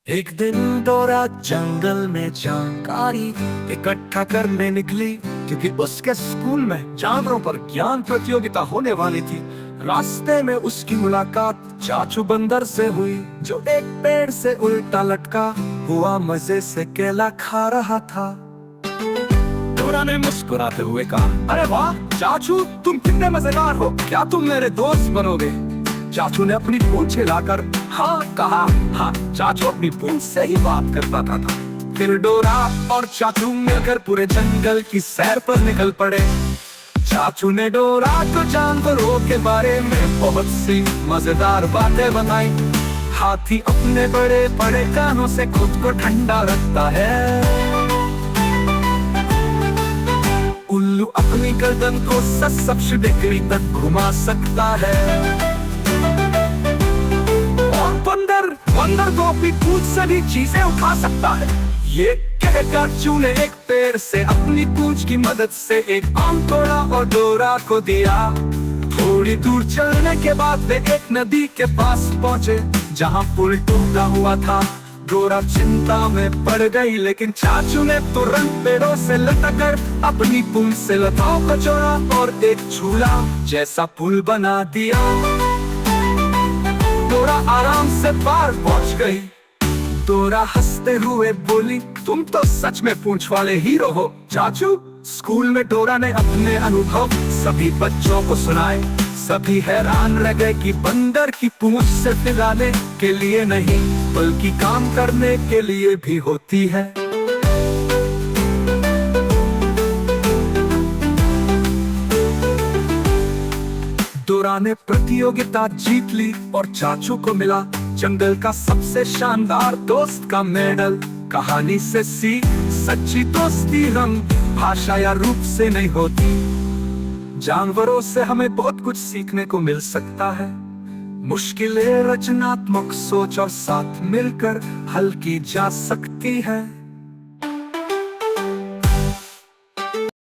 एक दिन डोरा जंगल में जानकारी इकट्ठा करने निकली, क्योंकि उसके स्कूल में जानवरों पर ज्ञान प्रतियोगिता होने वाली थी। रास्ते में उसकी मुलाकात चाचू बंदर से हुई, जो एक पेड़ से उल्टा लटका हुआ मजे से केला खा रहा था। डोरा ने मुस्कुराते हुए कहा, अरे वाह चाचू, तुम कितने मजेदार हो, क्या तुम मेरे दोस्त बनोगे? चाचू ने अपनी पूंछ हिलाकर हाँ कहा। हाँ, चाचू अपनी पूंछ से ही बात करता था। फिर डोरा और चाचू मिलकर पूरे जंगल की सैर पर निकल पड़े। चाचू ने डोरा को जानवरों के बारे में बहुत सी मजेदार बातें बताई। हाथी अपने बड़े बड़े कानों से खुद को ठंडा रखता है। उल्लू अपनी गर्दन को 70 डिग्री तक घुमा सकता है। बंदर को अपनी पूंछ से भी चीजें उठा सकता है। ये कहकर चाचू ने एक पेड़ से अपनी पूंछ की मदद से एक आम तोड़ा और डोरा को दिया। थोड़ी दूर चलने के बाद वे एक नदी के पास पहुंचे, जहां पुल टूटा हुआ था। डोरा चिंता में पड़ गई, लेकिन चाचू ने तुरंत पेड़ों से लटककर अपनी पूंछ से लताओं को जोड़ा और एक झूला जैसा पुल बना दिया। डोरा आराम से पार पहुंच गई। डोरा हंसते हुए बोली, तुम तो सच में पूंछ वाले हीरो हो चाचू। स्कूल में डोरा ने अपने अनुभव सभी बच्चों को सुनाए। सभी हैरान रह गए कि बंदर की पूंछ सिर्फ हिलाने के लिए नहीं, बल्कि काम करने के लिए भी होती है। डोरा ने प्रतियोगिता जीत ली और चाचू को मिला जंगल का सबसे शानदार दोस्त का मेडल। कहानी से सीख, सच्ची दोस्ती रंग, भाषा या रूप से नहीं होती। जानवरों से हमें बहुत कुछ सीखने को मिल सकता है। मुश्किलें रचनात्मक सोच और साथ मिलकर हल की जा सकती है।